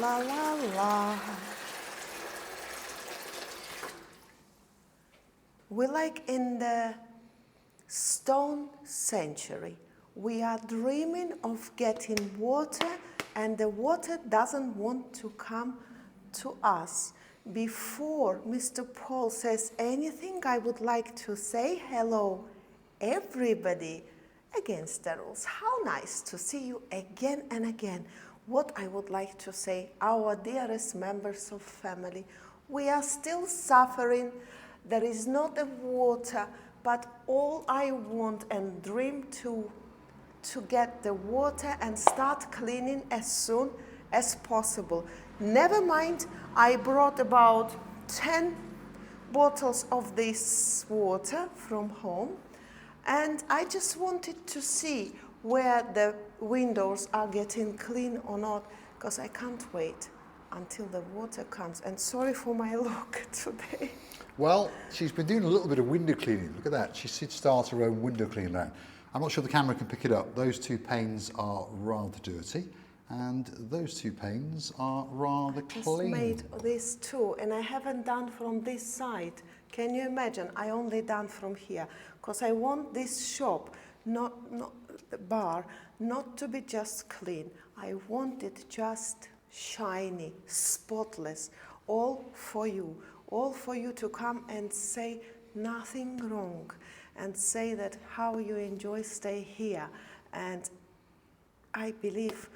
la la la. We're like in the stone century. We are dreaming of getting water, and the water doesn't want to come to us. Before Mr. Paul says anything, I would like to say hello, everybody, against the rules. How nice to see you again and again. What I would like to say, our dearest members of family, we are still suffering. There is not the water, but all I want and dream to get the water and start cleaning as soon as possible. Never mind, I brought about 10 bottles of this water from home, and I just wanted to see where the windows are getting clean or not, because I can't wait until the water comes. And sorry for my look today. Well, she's been doing a little bit of window cleaning. Look at that. She should start her own window cleaning now. I'm not sure the camera can pick it up. Those two panes are rather dirty, and those two panes are rather clean. I just made this too, and I haven't done from this side. Can you imagine? I only done from here, because I want this shop, not the bar, not to be just clean. I want it just shiny, spotless, all for you to come and say nothing wrong, and say that how you enjoy stay here. And I believe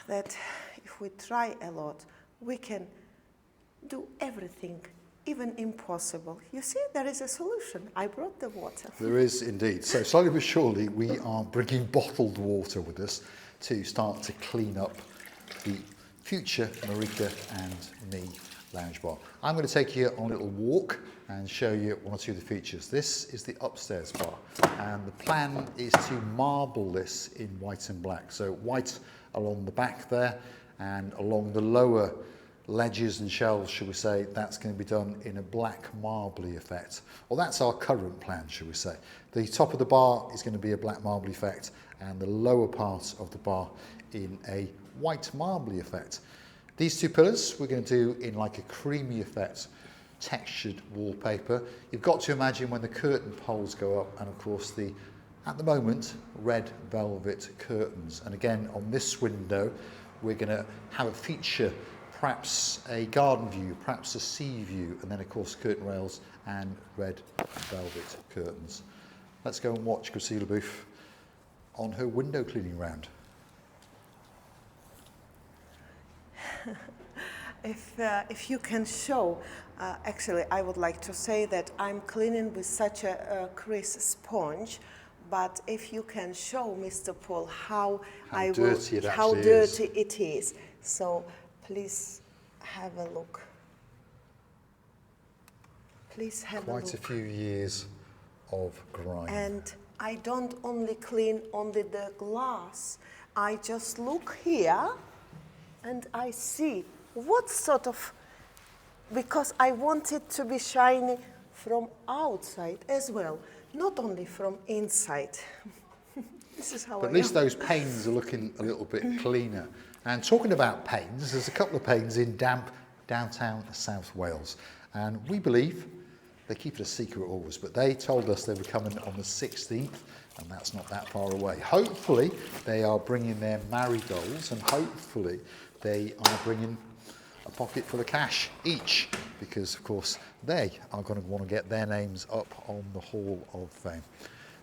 that if we try a lot, we can do everything, even impossible. You see, there is a solution. I brought the water. There is indeed. So slowly but surely, we are bringing bottled water with us to start to clean up the future Marika and me lounge bar. I'm going to take you on a little walk and show you one or two of the features. This is the upstairs bar, and the plan is to marble this in white and black. So white along the back there, and along the lower ledges and shelves, should we say, that's going to be done in a black marbly effect. Well, that's our current plan, should we say. The top of the bar is going to be a black marbly effect, and the lower part of the bar in a white marbly effect. These two pillars we're going to do in like a creamy effect, textured wallpaper. You've got to imagine when the curtain poles go up, and of course the, at the moment, red velvet curtains. And again, on this window, we're going to have a feature, perhaps a garden view, perhaps a sea view, and then of course curtain rails and red velvet curtains. Let's go and watch Priscilla Booth on her window cleaning round. If you can show, actually I would like to say that I'm cleaning with such a crisp sponge, but if you can show Mr. Paul how dirty it is. So please have a look. Please have a look. Quite a few years of grime. And I don't only clean only the glass. I just look here and I see what sort of, because I want it to be shiny from outside as well, not only from inside. This is how but at least those panes are looking a little bit cleaner. And talking about panes, there's a couple of panes in damp downtown South Wales. And we believe, they keep it a secret always, but they told us they were coming on the 16th, and that's not that far away. Hopefully, they are bringing their marigolds, and hopefully they are bringing a pocket full of cash each, because of course they are going to want to get their names up on the Hall of Fame.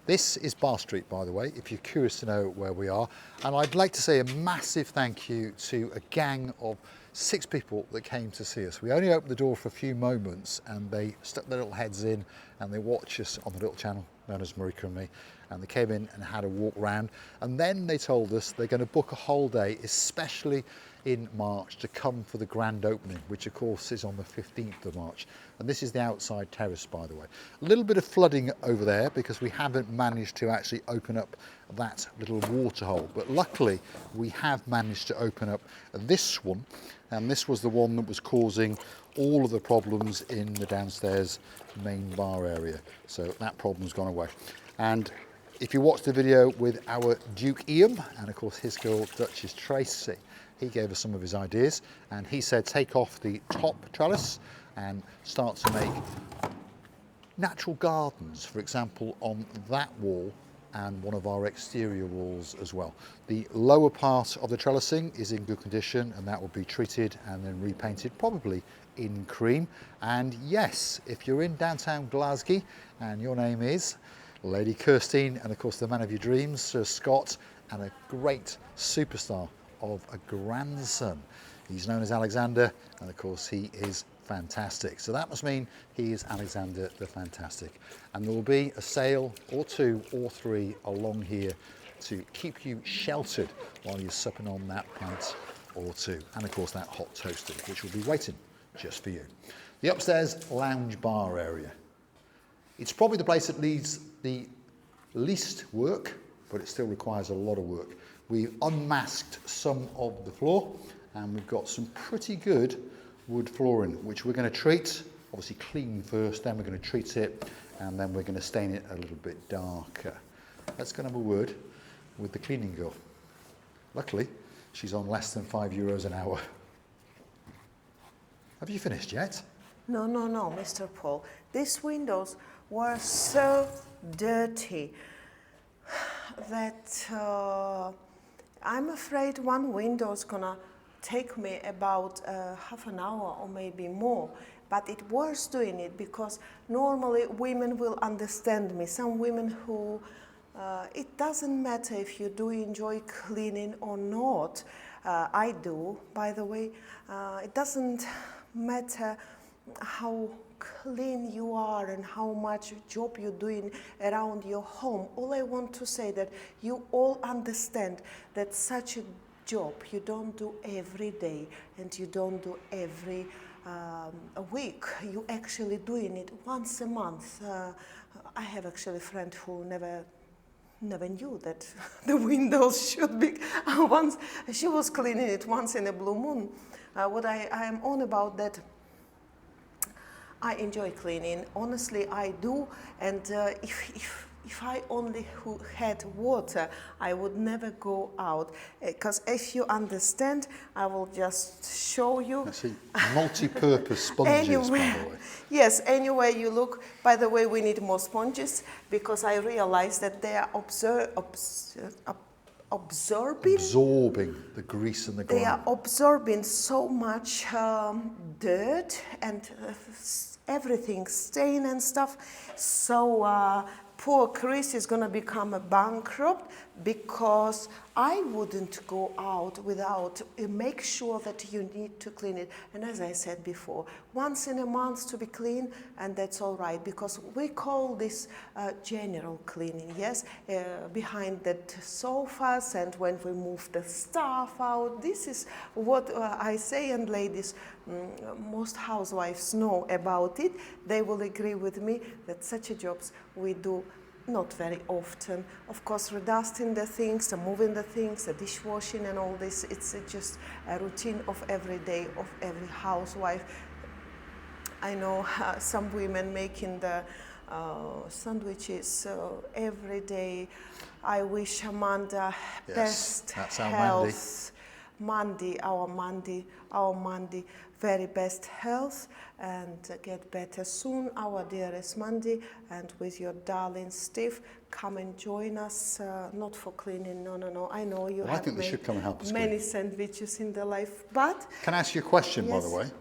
This is Bar Street, by the way, if you're curious to know where we are. And I'd like to say a massive thank you to a gang of 6 people that came to see us. We only opened the door for a few moments, and they stuck their little heads in and they watched us on the little channel known as Marika and me. And they came in and had a walk round. And then they told us they're going to book a whole day, especially in March, to come for the grand opening, which of course is on the 15th of March. And this is the outside terrace, by the way. A little bit of flooding over there because we haven't managed to actually open up that little water hole. But luckily, we have managed to open up this one. And this was the one that was causing all of the problems in the downstairs main bar area. So that problem's gone away. And if you watched the video with our Duke Ian and of course his girl Duchess Tracy, he gave us some of his ideas and he said take off the top trellis and start to make natural gardens, for example, on that wall and one of our exterior walls as well. The lower part of the trellising is in good condition and that will be treated and then repainted, probably in cream. And yes, if you're in downtown Glasgow and your name is Lady Kirstine and of course the man of your dreams, Sir Scott, and a great superstar of a grandson. He's known as Alexander and of course he is fantastic. So that must mean he is Alexander the Fantastic. And there will be a sail or two or three along here to keep you sheltered while you're supping on that pint or two. And of course that hot toaster, which will be waiting just for you. The upstairs lounge bar area. It's probably the place that needs the least work, but it still requires a lot of work. We've unmasked some of the floor and we've got some pretty good wood flooring, which we're going to treat, obviously clean first, then we're going to treat it, and then we're going to stain it a little bit darker. Let's go and have a word with the cleaning girl. Luckily, she's on less than €5 an hour. Have you finished yet? No, Mr. Paul. These windows were so dirty that I'm afraid one window is gonna take me about half an hour or maybe more, but it was doing it because normally women will understand me. Some women who, it doesn't matter if you do enjoy cleaning or not. I do, by the way. It doesn't matter how clean you are and how much job you're doing around your home. All I want to say that you all understand that such a job you don't do every day and you don't do every a week. You actually doing it once a month. I have actually a friend who never knew that the windows should be once. She was cleaning it once in a blue moon. What I am on about that, I enjoy cleaning. Honestly, I do. And if I only had water, I would never go out. Because if you understand, I will just show you. I see multi-purpose sponges, by the way. Yes, anyway you look. By the way, we need more sponges because I realized that they are absorbing the grease and the grime. They are absorbing so much dirt and everything, stain and stuff. So poor Chris is going to become a bankrupt because I wouldn't go out without make sure that you need to clean it. And as I said before, once in a month to be clean, and that's all right because we call this general cleaning, yes, behind the sofas and when we move the stuff out. This is what I say, and ladies, most housewives know about it. They will agree with me that such a jobs we do not very often. Of course, redusting the things, the moving the things, the dishwashing and all this, it's just a routine of every day of every housewife. I know some women making the sandwiches every day. I wish Amanda best health. Mandy, our Mandy, very best health and get better soon, our dearest Mandy, and with your darling Steve, come and join us, not for cleaning, no, I know you have think they should come and help us many clean. Sandwiches in their life, but... Can I ask you a question, yes. by the way?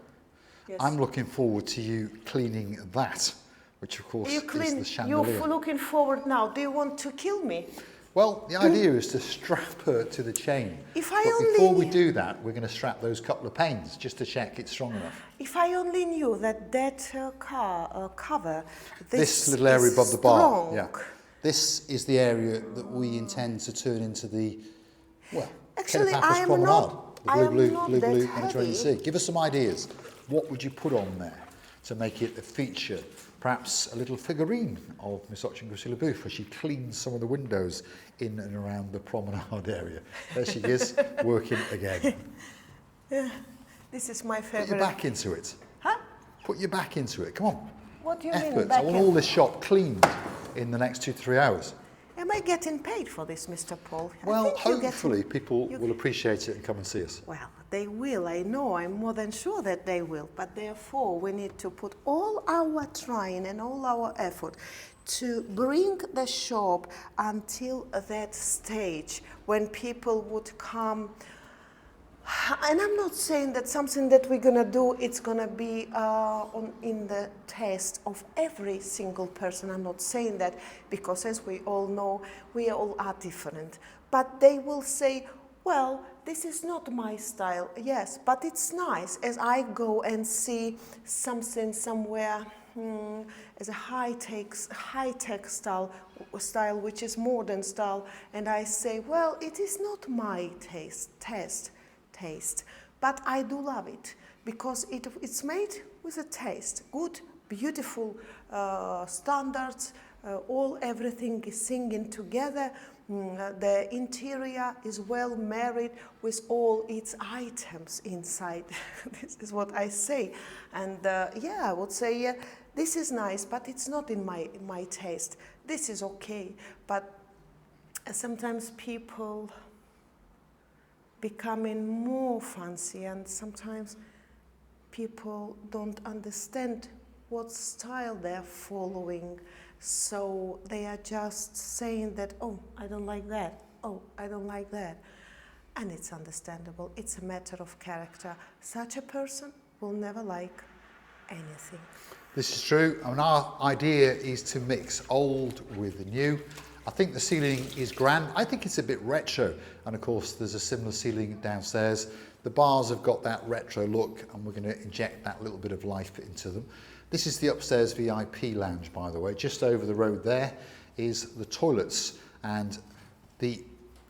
Yes. I'm looking forward to you cleaning that, which of course is the chandelier. You're looking forward now. Do you want to kill me? Well, the idea is to strap her to the chain. But before we do that, we're going to strap those couple of panes just to check it's strong enough. If I only knew that cover, this little area above the bar, yeah. This is the area that we intend to turn into the, well, actually, Paphos Promenade, the blue Mediterranean Sea. heavy. Give us some ideas. What would you put on there to make it a feature? Perhaps a little figurine of Miss Ochengousi-Leboeuf as she cleans some of the windows in and around the promenade area. There she is, working again. Yeah, this is my favourite. Put your back into it. Huh? Put your back into it, come on. What do you mean Effort. back I want all this shop cleaned in the next 2 to 3 hours. Am may getting paid for this, Mr. Paul. I Well, think you're hopefully people you- will appreciate it and come and see us. Well, they will, I know, I'm more than sure that they will, but therefore we need to put all our trying and all our effort to bring the shop until that stage when people would come. And I'm not saying that something that we're gonna do, it's gonna be in the taste of every single person. I'm not saying that because, as we all know, we all are different. But they will say, well, this is not my style. Yes, but it's nice as I go and see something somewhere as a high-tech style, which is modern style, and I say, well, it is not my taste, but I do love it because it's made with a taste, good, beautiful standards, everything is singing together. The interior is well married with all its items inside. This is what I say, and yeah, I would say this is nice, but it's not in my taste. This is okay, but sometimes people becoming more fancy, and sometimes people don't understand what style they're following, so they are just saying that, oh, I don't like that, oh, I don't like that. And it's understandable, it's a matter of character. Such a person will never like anything. This is true, and our idea is to mix old with the new. I think the ceiling is grand. I think it's a bit retro, and of course there's a similar ceiling downstairs. The bars have got that retro look, and we're going to inject that little bit of life into them. This is the upstairs VIP lounge, by the way. Just over the road there is the toilets, and the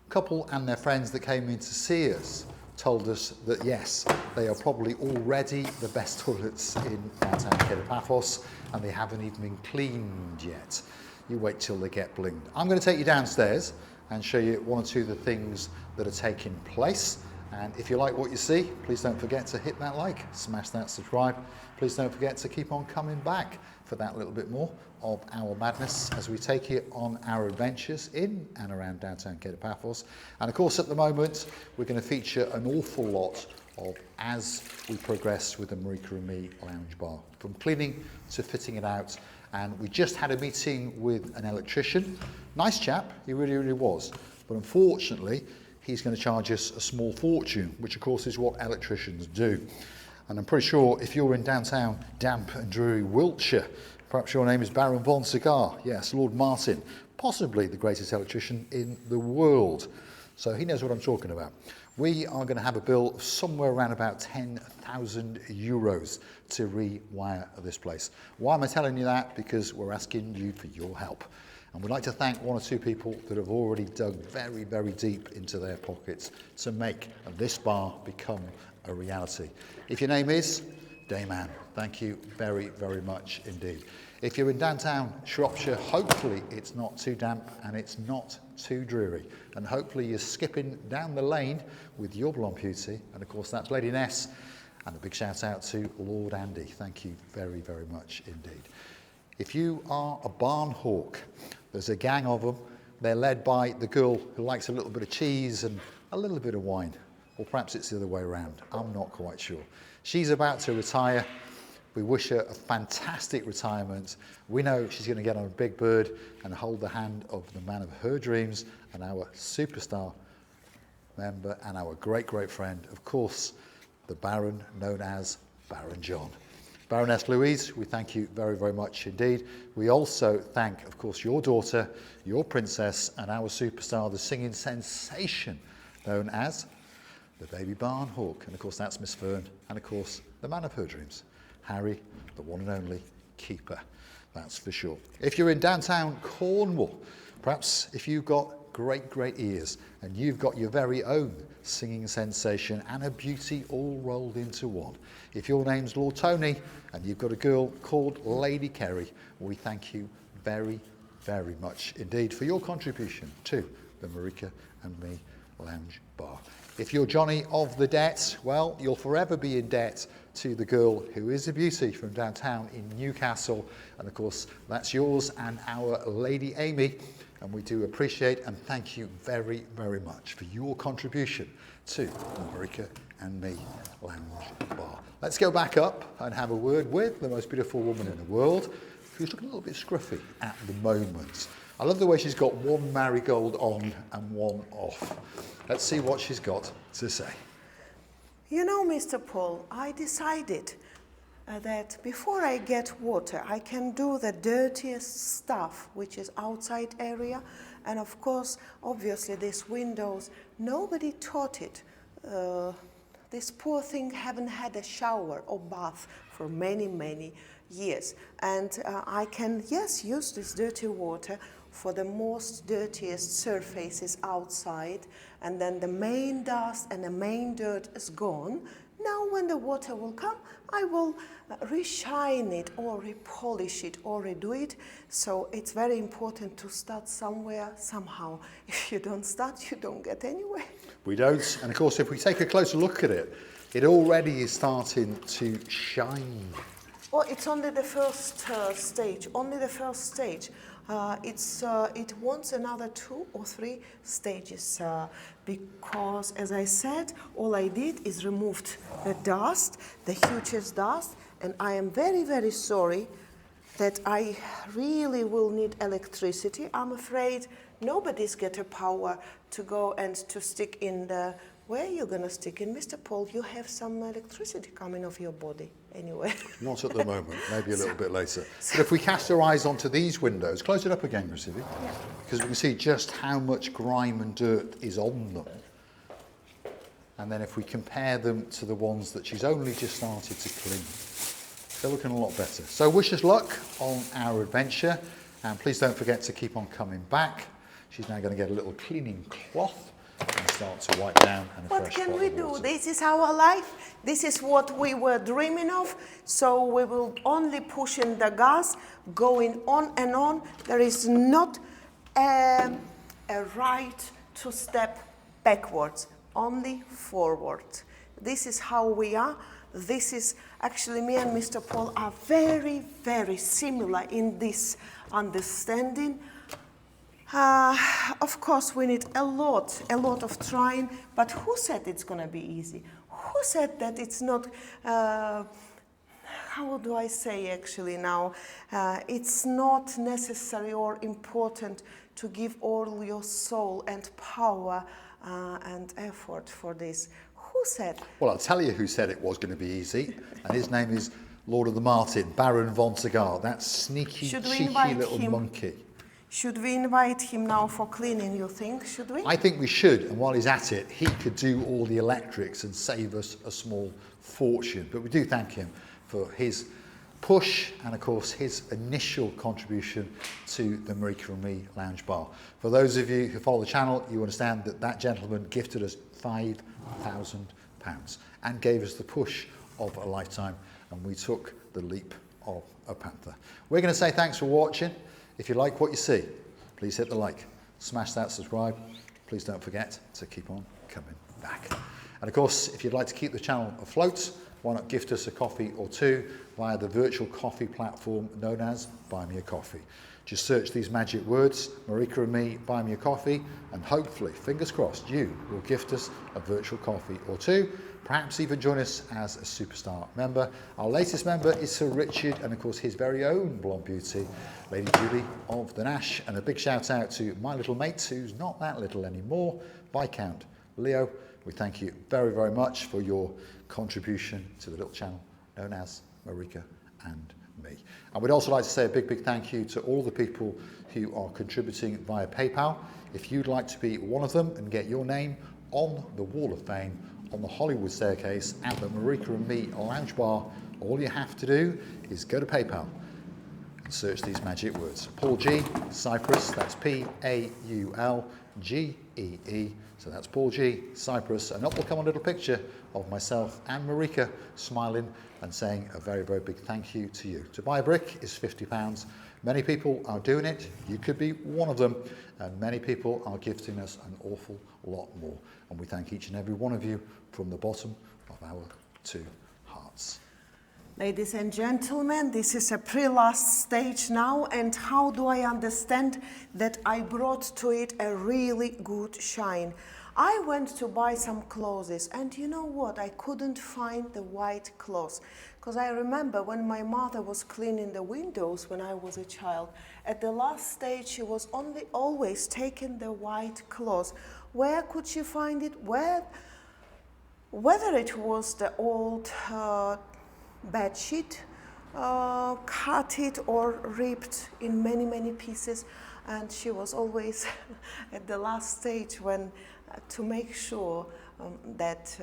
couple and their friends that came in to see us told us that yes, they are probably already the best toilets in downtown Paphos, and they haven't even been cleaned yet. You wait till they get blinged. I'm going to take you downstairs and show you one or two of the things that are taking place. And if you like what you see, please don't forget to hit that like, smash that subscribe. Please don't forget to keep on coming back for that little bit more of our madness as we take you on our adventures in and around downtown Paphos. And of course, at the moment, we're going to feature an awful lot of as we progress with the Marika and Me lounge bar, from cleaning to fitting it out. And we just had a meeting with an electrician. Nice chap, he really, really was. But unfortunately, he's going to charge us a small fortune, which of course is what electricians do. And I'm pretty sure if you're in downtown damp and dreary Wiltshire, perhaps your name is Baron von Cigar. Yes, Lord Martin, possibly the greatest electrician in the world. So he knows what I'm talking about. We are going to have a bill of somewhere around about 10,000 euros to rewire this place. Why am I telling you that? Because we're asking you for your help. And we'd like to thank one or two people that have already dug very, very deep into their pockets to make this bar become a reality. If your name is Dayman, thank you very, very much indeed. If you're in downtown Shropshire, hopefully it's not too damp and it's not too dreary. And hopefully you're skipping down the lane with your blonde beauty. And of course that's Lady Ness. And a big shout out to Lord Andy. Thank you very, very much indeed. If you are a barn hawk, there's a gang of them. They're led by the girl who likes a little bit of cheese and a little bit of wine. Or perhaps it's the other way around. I'm not quite sure. She's about to retire. We wish her a fantastic retirement. We know she's going to get on a big bird and hold the hand of the man of her dreams and our superstar member and our great, great friend, of course, the Baron known as Baron John. Baroness Louise, we thank you very, very much indeed. We also thank, of course, your daughter, your princess, and our superstar, the singing sensation known as the Baby Barn Hawk. And of course, that's Miss Fern. And of course, the man of her dreams, Harry, the one and only keeper. That's for sure. If you're in downtown Cornwall, perhaps if you've got great, great ears and you've got your very own singing sensation and a beauty all rolled into one. If your name's Lord Tony and you've got a girl called Lady Kerry, we thank you very, very much indeed for your contribution to the Marika and Me Lounge Bar. If you're Johnny of the debt, well, you'll forever be in debt to the girl who is a beauty from downtown in Newcastle. And of course, that's yours and our Lady Amy. And we do appreciate and thank you very, very much for your contribution to the Marika and Me Lounge Bar. Let's go back up and have a word with the most beautiful woman in the world, who's looking a little bit scruffy at the moment. I love the way she's got one marigold on and one off. Let's see what she's got to say. You know, Mr. Paul, I decided that before I get water, I can do the dirtiest stuff, which is outside area. And of course, obviously, these windows, nobody taught it. This poor thing haven't had a shower or bath for many, many years. And I can, yes, use this dirty water for the most dirtiest surfaces outside, and then the main dust and the main dirt is gone. Now when the water will come, I will reshine it or repolish it or redo it. So it's very important to start somewhere, somehow. If you don't start, you don't get anywhere. We don't. And of course, if we take a closer look at it, it already is starting to shine. Well, it's only the first stage, only the first stage. It wants another 2 or 3 stages because, as I said, all I did is removed the dust, the hugest dust, and I am very, very sorry that I really will need electricity. I'm afraid nobody's got a power to go and to stick in the... Where are you going to stick in? Mr. Paul, you have some electricity coming off your body anyway. Not at the moment, maybe a little bit later. But if we cast our eyes onto these windows, close it up again, Recivi, Yeah. because we can see just how much grime and dirt is on them. And then if we compare them to the ones that she's only just started to clean, they're looking a lot better. So wish us luck on our adventure, and please don't forget to keep on coming back. She's now going to get a little cleaning cloth and start to wipe down and a What fresh can bottle we of do? water. This is our life. This is what we were dreaming of. So we will only pushing the gas, going on and on. There is not a right to step backwards, only forward. This is how we are. This is actually me and Mr. Paul are very, very similar in this understanding. Of course, we need a lot of trying, but who said it's going to be easy? Who said that it's not, how do I say actually now, it's not necessary or important to give all your soul and power and effort for this? Who said? Well, I'll tell you who said it was going to be easy, and his name is Lord of the Martin, Baron von Cigar, that sneaky, cheeky little monkey. Should we invite him now for cleaning, you think? Should we? I think we should, and while he's at it, he could do all the electrics and save us a small fortune. But we do thank him for his push and, of course, his initial contribution to the Marika and Me Lounge Bar. For those of you who follow the channel, you understand that that gentleman gifted us £5,000 and gave us the push of a lifetime, and we took the leap of a panther. We're going to say thanks for watching. If you like what you see, please hit the like, smash that subscribe. Please don't forget to keep on coming back. And of course, if you'd like to keep the channel afloat, why not gift us a coffee or two via the virtual coffee platform known as Buy Me a Coffee. Just search these magic words, Marika and Me, Buy Me a Coffee, and hopefully, fingers crossed, you will gift us a virtual coffee or two. Perhaps even join us as a superstar member. Our latest member is Sir Richard, and of course his very own blonde beauty, Lady Julie of the Nash. And a big shout out to my little mate, who's not that little anymore, Viscount Leo. We thank you very, very much for your contribution to the little channel known as Marika and Me. And we'd also like to say a big, big thank you to all the people who are contributing via PayPal. If you'd like to be one of them and get your name on the Wall of Fame, on the Hollywood staircase at the Marika and Me Lounge Bar, all you have to do is go to PayPal and search these magic words. Paul G. Cyprus, that's Paulgee, so that's Paul G. Cyprus, and up will come a little picture of myself and Marika smiling and saying a very, very big thank you to you. To buy a brick is £50. Many people are doing it. You could be one of them, and many people are gifting us an awful lot more. And we thank each and every one of you from the bottom of our 2 hearts. Ladies and gentlemen, this is a pre-last stage now, and how do I understand that I brought to it a really good shine? I went to buy some clothes, and you know what? I couldn't find the white cloth, because I remember when my mother was cleaning the windows when I was a child, at the last stage she was always taking the white cloth. Where could she find it? Whether it was the old bed sheet, cut it or ripped in many, many pieces. And she was always at the last stage when, to make sure that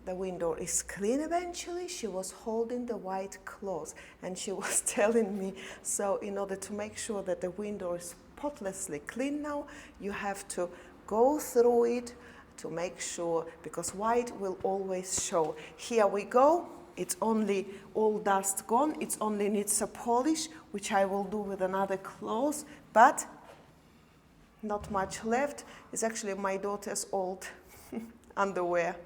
the window is clean eventually, she was holding the white cloth and she was telling me, so in order to make sure that the window is spotlessly clean now, you have to go through it to make sure, because white will always show. Here we go. It's only all dust gone. It only needs a polish, which I will do with another cloth, but not much left. It's actually my daughter's old underwear,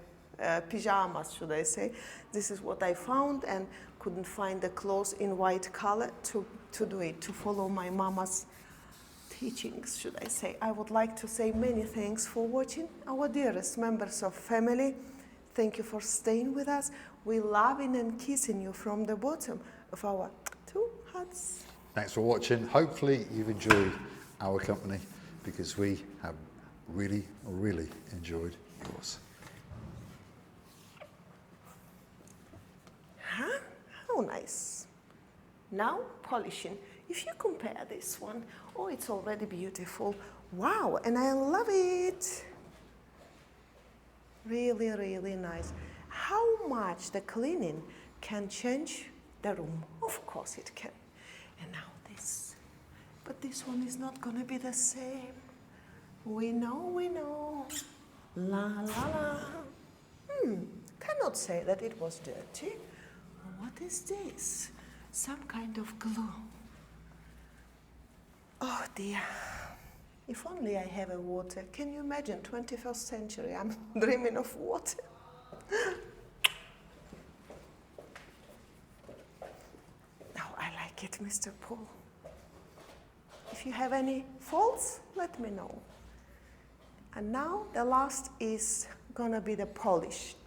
pajamas, should I say. This is what I found and couldn't find the clothes in white color to do it, to follow my mama's teachings, should I say. I would like to say many thanks for watching. Our dearest members of family, thank you for staying with us. We loving and kissing you from the bottom of our two hearts. Thanks for watching. Hopefully you've enjoyed our company, because we have really, really enjoyed yours. Huh? How nice. Now polishing. If you compare this one, oh, it's already beautiful. Wow, and I love it. Really, really nice. How much the cleaning can change the room? Of course it can. And now this. But this one is not going to be the same. We know, we know. La, la, la. Cannot say that it was dirty. What is this? Some kind of glue. Oh dear. If only I have a water. Can you imagine, 21st century, I'm dreaming of water. Oh, I like it, Mr. Paul. If you have any faults, let me know. And now the last is gonna be the polished.